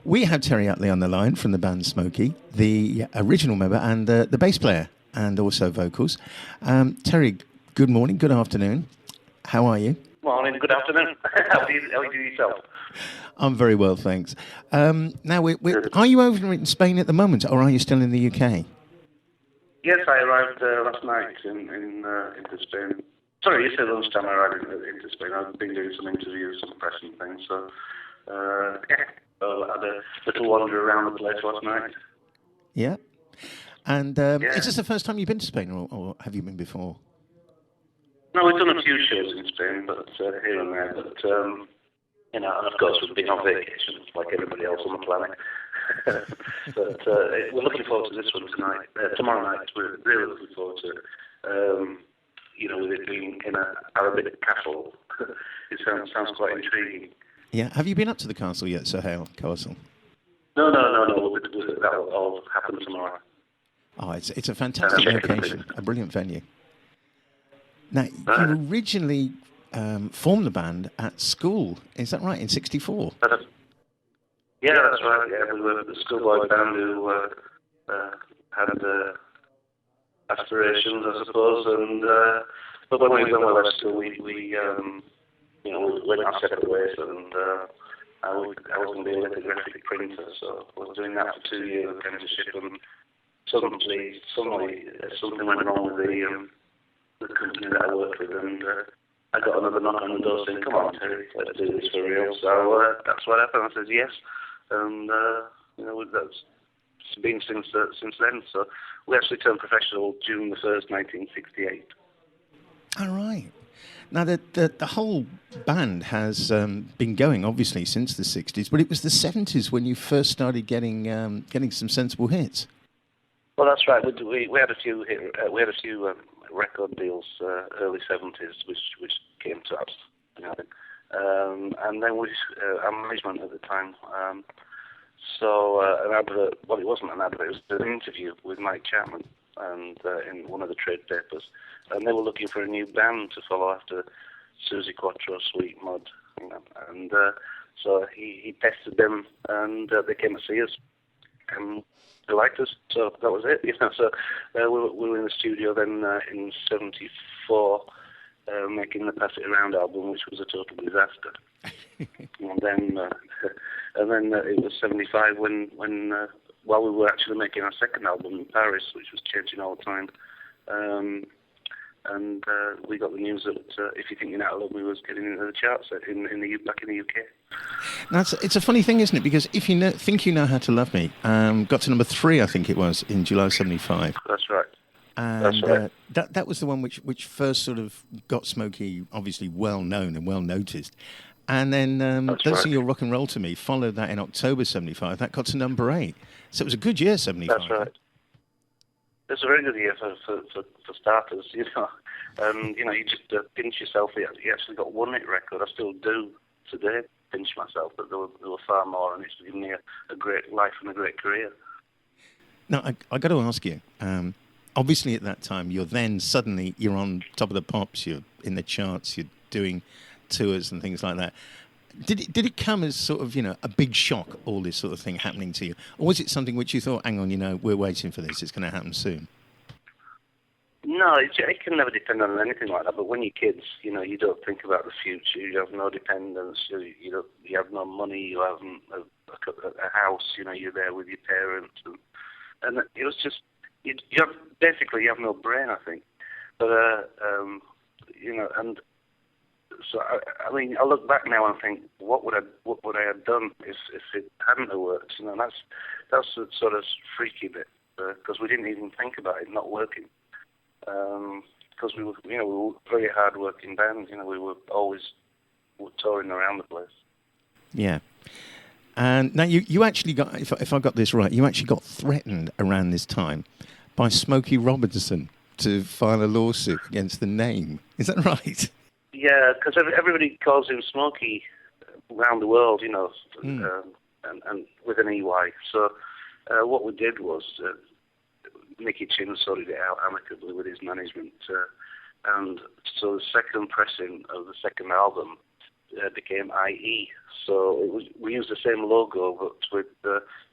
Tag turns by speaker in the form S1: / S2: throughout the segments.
S1: We have Terry Uttley on the line from the band Smokie, the original member and the bass player, and also vocals. Terry, good morning, good afternoon. How are you?
S2: Morning, good afternoon. How do you do yourself?
S1: I'm very well, thanks. Now, are you over in Spain at the moment, or are you still in the UK?
S2: Yes, I arrived last night into Spain. Sorry, yesterday lunchtime I arrived into Spain. I've been doing some interviews, some press and things, so I had a little wander around the place last night.
S1: Yeah. And is this the first time you've been to Spain, or have you been before?
S2: No, we've done a few shows in Spain, but here and there. But and of course we've been on vacation like everybody else on the planet. But we're looking forward to this one tonight. Tomorrow night, we're really looking forward to it. With it being in an Arabic castle, it sounds quite intriguing.
S1: Yeah. Have you been up to the castle yet, Sir Hale Castle?
S2: No. That will all happen tomorrow.
S1: Oh, it's a fantastic location, a brilliant venue. Now, you originally formed the band at school, is that right, in '64?
S2: Yeah, that's right. Yeah, we were the schoolboy band who had aspirations, I suppose, and but when we left school, we went our separate ways, and I was going to be a lithographic printer, so I was doing that for 2 years of apprenticeship, and suddenly something went wrong with the company that I worked with, and I got another knock on the door saying, "Come on, Terry, let's do this for real." So that's what happened. I said yes, and that's been since then. So we actually turned professional June the 1st, 1968.
S1: All right. Now the whole band has been going obviously since the '60s, but it was the '70s when you first started getting some sensible hits.
S2: Well, that's right. We had a few record deals early '70s, which came to us, and then our management at the time. So an advert. Well, it wasn't an advert. It was an interview with Mike Chapman, and in one of the trade papers, and they were looking for a new band to follow after Susie Quattro, Sweet Mud, and so he tested them, and they came to see us, and they liked us, so that was it. So we were in the studio then in '74, making the Pass It Around album, which was a total disaster. and then it was '75 when while we were actually making our second album in Paris, which was changing all the time, and we got the news that If You Think You're Not Alone, we was getting into the charts back in the UK.
S1: Now, it's a funny thing, isn't it? Because If You Think You Know How to Love Me got to number 3, I think it was, in July '75.
S2: That's right.
S1: And
S2: That's right.
S1: That was the one which first sort of got Smokie obviously well known and well noticed. And then Don't Sing Your Rock and Roll to Me followed that in October '75. That got to number 8. So it was a good year, '75.
S2: That's right. It's a very good year for starters, and you just pinch yourself. You actually got one hit record. I still do today pinch myself, but there were far more, and it's given me a great life and a great career.
S1: Now I got to ask you. Obviously, at that time, you're on top of the pops. You're in the charts. You're doing tours and things like that. Did it come as sort of a big shock, all this sort of thing happening to you, or was it something which you thought, hang on, we're waiting for this, it's going to happen soon?
S2: No, it can never depend on anything like that. But when you're kids, you don't think about the future. You have no dependence. You have no money. You haven't a house. You're there with your parents, and it was just you have no brain, I think. But and. So I mean, I look back now and think, what would I have done if it hadn't have worked? That's the sort of freaky bit, because we didn't even think about it not working. Because we were very hard working band. We were always touring around the place. Yeah.
S1: And now you actually got, if I got this right, you actually got threatened around this time by Smokie Robinson to file a lawsuit against the name. Is that right?
S2: Yeah, because everybody calls him Smokie around the world, and with an EY. So what we did was Nicky Chin sorted it out amicably with his management, and so the second pressing of the second album became IE. So we used the same logo, but with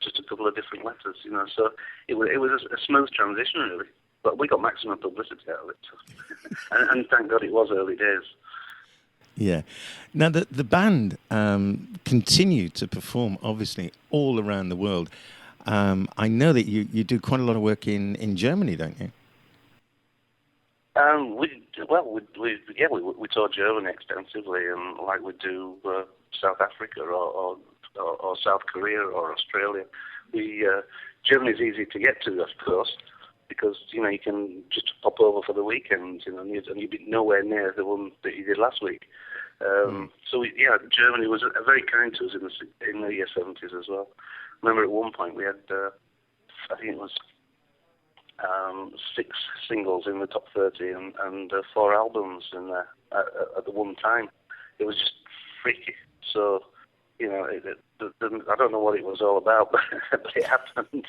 S2: just a couple of different letters, you know. So it was a smooth transition, really. But we got maximum publicity out of it. So. and thank God it was early days.
S1: Yeah. Now, the band continue to perform, obviously, all around the world. I know that you do quite a lot of work in Germany, don't you?
S2: We toured Germany extensively, and like we do South Africa or South Korea or Australia. Germany's easy to get to, of course, because you know you can just pop over for the weekend, you know, and you'd be nowhere near the one that you did last week. So Germany was very kind to us in the year 70s as well. I remember at one point we had, I think it was 6 singles in the top 30 and 4 albums in there at the one time. It was just freaky. So, you know, I don't know what it was all about, but it happened.